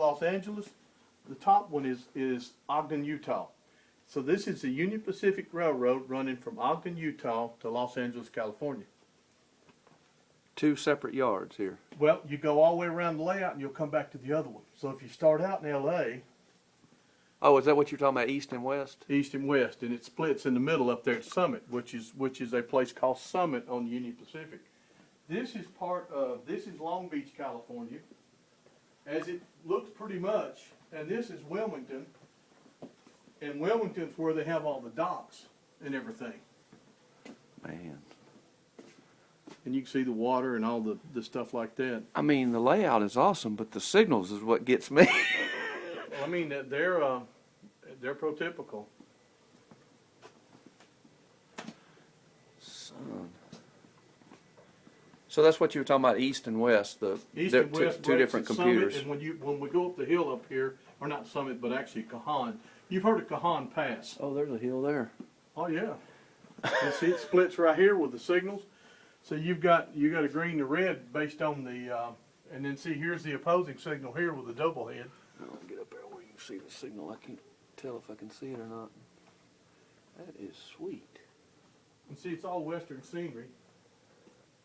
Los Angeles. The top one is Ogden, Utah. So this is the Union Pacific Railroad running from Ogden, Utah to Los Angeles, California. 2 separate yards here. Well, you go all the way around the layout and you'll come back to the other one. So if you start out in L.A., Oh, is that what you're talking about, east and west? east and west, and it splits in the middle up there at Summit, which is a place called Summit on Union Pacific. This is Long Beach, California, as it looks pretty much, and this is Wilmington, and Wilmington's where they have all the docks and everything. Man. And you can see the water and all the stuff like that. I mean, the layout is awesome, but the signals is what gets me. Well, I mean, they're prototypical. Son. So that's what you were talking about, east and west. East and west, two different computers. Summit, and when we go up the hill up here, or not Summit, but actually Cajon. You've heard of Cajon Pass? Oh, there's a hill there. Oh yeah. You see, it splits right here with the signals. So you got a green to red based on the, and then see here's the opposing signal here with the double head. I'll get up there where you can see the signal. I can't tell if I can see it or not. That is sweet. And see, it's all western scenery.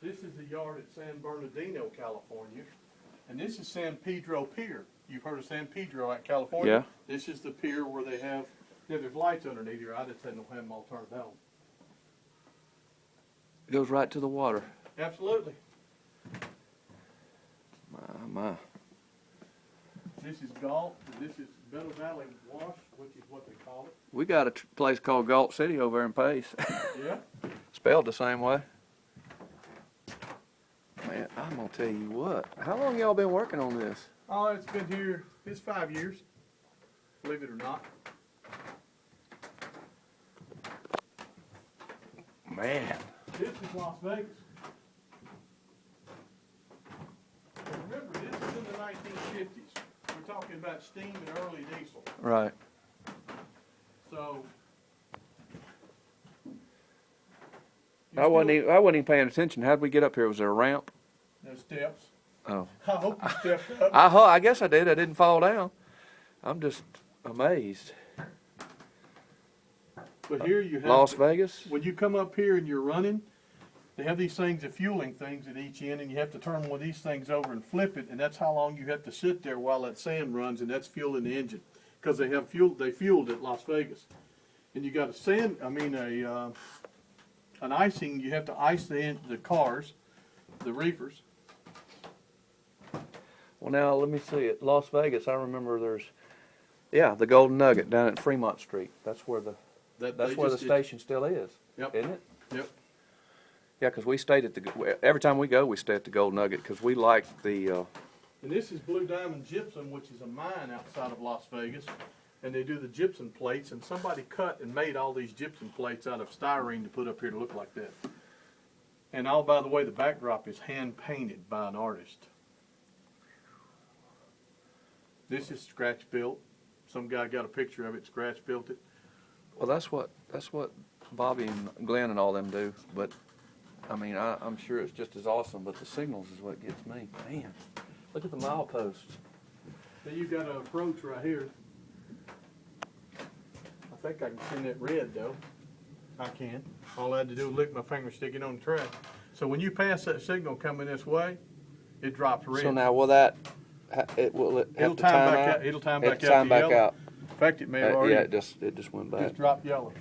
This is the yard at San Bernardino, California, and this is San Pedro Pier. You've heard of San Pedro out in California? Yeah. This is the pier where they have, there's lights underneath here. I just don't have them all turned on. It goes right to the water. Absolutely. My. This is Galt. This is Better Valley Wash, which is what they call it. We got a place called Galt City over there in Pace. Yeah. Spelled the same way. Man, I'm gonna tell you what. How long y'all been working on this? Oh, it's been here. It's 5 years. Believe it or not. Man. This is Las Vegas. And remember, this is in the 1950s. We're talking about steam and early diesel. Right. So I wasn't even paying attention. How'd we get up here? Was there a ramp? there's steps. Oh. I hope you stepped up. I guess I did. I didn't fall down. I'm just amazed. But here you have Las Vegas? when you come up here and you're running, they have these things, the fueling things at each end, and you have to turn one of these things over and flip it, and that's how long you have to sit there while that sand runs, and that's fueling the engine, because they have fuel. They fueled at Las Vegas, and you got an icing. You have to ice the cars, the reefers. Well, now, let me see. At Las Vegas, I remember there's, the Golden Nugget down at Fremont Street. That's where the station still is. Yep. Isn't it? Yep. Yeah, because we stayed at every time we go, we stay at the Golden Nugget because we like the. And this is Blue Diamond Gypsum, which is a mine outside of Las Vegas, and they do the gypsum plates. And somebody cut and made all these gypsum plates out of styrene to put up here to look like that. And by the way, the backdrop is hand painted by an artist. This is scratch built. Some guy got a picture of it, scratch built it. Well, that's what Bobby and Glenn and all them do. But I mean, I'm sure it's just as awesome. But the signals is what gets me. Man, look at the mileposts. Then you've got an approach right here. I think I can send that red though. I can. All I had to do was lick my finger, stick it on the track. So when you pass that signal coming this way, it drops red. So now, will It'll time back out. It'll time back out. out. In fact, it may have already. Yeah, it just went back. Just dropped yellow.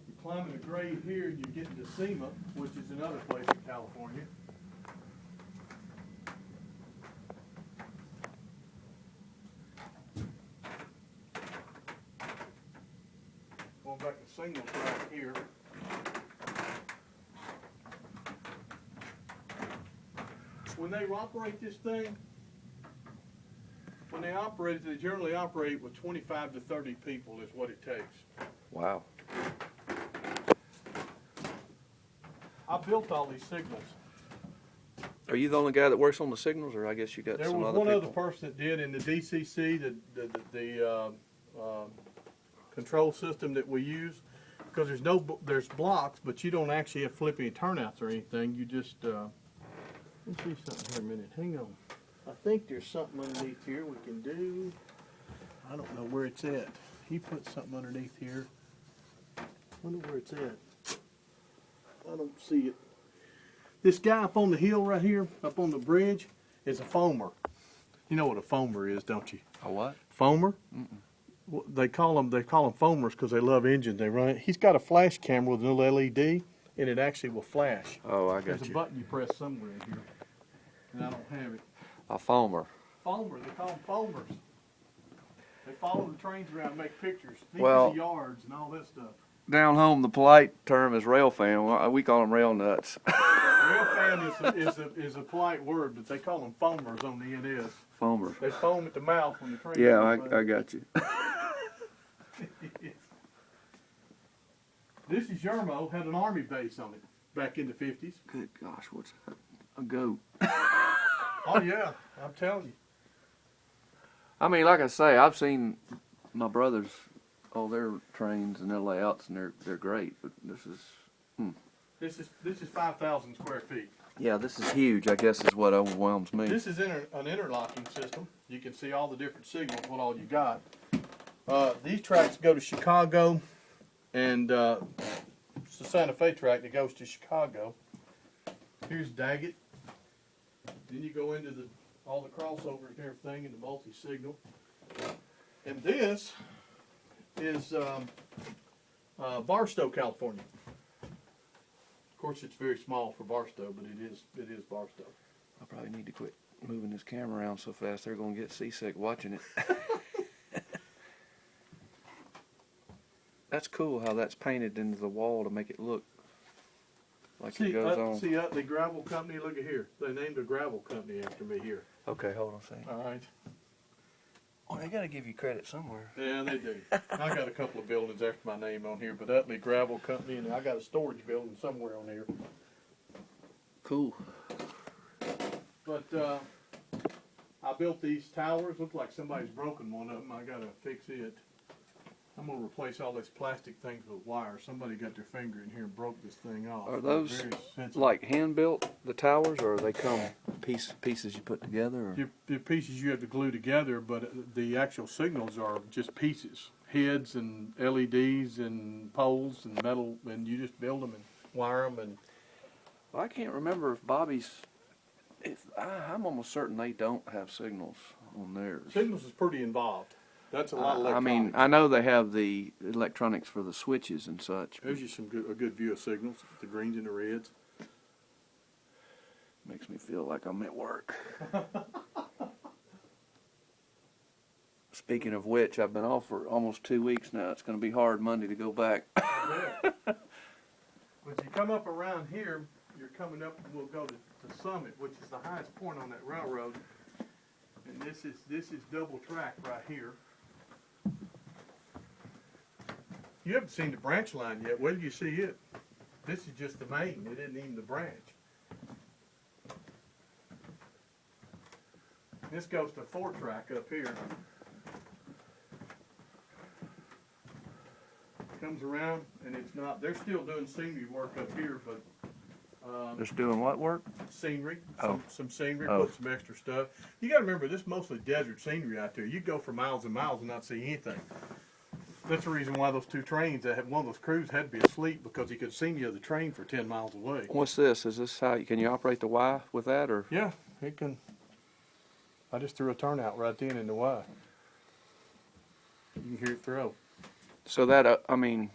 You're climbing a grade here, and you're getting to SEMA, which is another place in California. Going back to signals right here. When they operate this thing, they generally operate with 25 to 30 people is what it takes. Wow. I built all these signals. Are you the only guy that works on the signals, or I guess you got There some was other one people? other person that did in the DCC, the control system that we use, because there's blocks, but you don't actually have flipping turnouts or anything. You just let me see something here a minute. Hang on. I think there's something underneath here we can do. I don't know where it's at. He put something underneath here. Wonder where it's at. I don't see it. This guy up on the hill right here, up on the bridge, is a foamer. You know what a foamer is, don't you? A what? Foamer? Well, they call them foamers because they love engines. They run it. He's got a flash camera with an LED, and it actually will flash. Oh, I got There's you. a button you press somewhere in here, and I don't have it. A foamer. Foamer, they call them foamers. They follow the trains around and make pictures. These Well- are the yards and all that stuff. Down home, the polite term is rail fan. We call them rail nuts. Rail fan is a polite word, but they call them foamers on the NS. Foamer. They foam at the mouth when the train Yeah, goes I by. got you. This is Yermo, had an army base on it back in the 50s. Good gosh, what's that? A goat. Oh yeah, I'm telling you. I mean, like I say, I've seen my brothers, their trains and their layouts, and they're great. But this is This is 5,000 square feet. yeah, this is huge. I guess is what overwhelms me. This is an interlocking system. You can see all the different signals, what all you got. These tracks go to Chicago, and it's the Santa Fe track that goes to Chicago. Here's Daggett. Then you go into all the crossovers and everything, and the multi-signal. And this is Barstow, California. Of course, it's very small for Barstow, but it is Barstow. I probably need to quit moving this camera around so fast. They're gonna get seasick watching it. That's cool how that's painted into the wall to make it look like it goes on. See Utley Gravel Company, look at here. They named a gravel company after me here. Okay, hold on a second. All right. Oh, they gotta give you credit somewhere. Yeah, they do. I got a couple of buildings after my name on here, but Utley Gravel Company, and I got a storage building somewhere on here. Cool. But I built these towers. Look like somebody's broken one of them. I gotta fix it. I'm gonna replace all these plastic things with wire. Somebody got their finger in here and broke this thing off. Are They're those very sensitive. like hand built, the towers, or they come pieces you put together? Or? The pieces you have to glue together, but the actual signals are just pieces, heads and LEDs and poles and metal, and you just build them and wire them. And Well, I can't remember if Bobby's. I'm almost certain they don't have signals on theirs. signals is pretty involved. That's a lot of I electronics. mean, I know they have the electronics for the switches and such. There's just a good view of signals, the greens and the reds. Makes me feel like I'm at work. Speaking of which, I've been off for almost 2 weeks now. It's going to be hard Monday to go back. Yeah. When you come up around here, you're coming up, and we'll go to Summit, which is the highest point on that railroad. And this is double track right here. You haven't seen the branch line yet. Where do you see it? This is just the main. It isn't even the branch. This goes to 4-track up here. Comes around, and it's not. They're still doing scenery work up here, but Just doing what work? scenery, Oh. some scenery, Oh. put some extra stuff. You got to remember, this is mostly desert scenery out there. You go for miles and miles and not see anything. That's the reason why those two trains, that had one of those crews had to be asleep, because he could see the other train for 10 miles away. What's this? Is this how can you operate the Y with that, or? Yeah, it can. I just threw a turnout right then in the Y. You can hear it throw. So that I mean,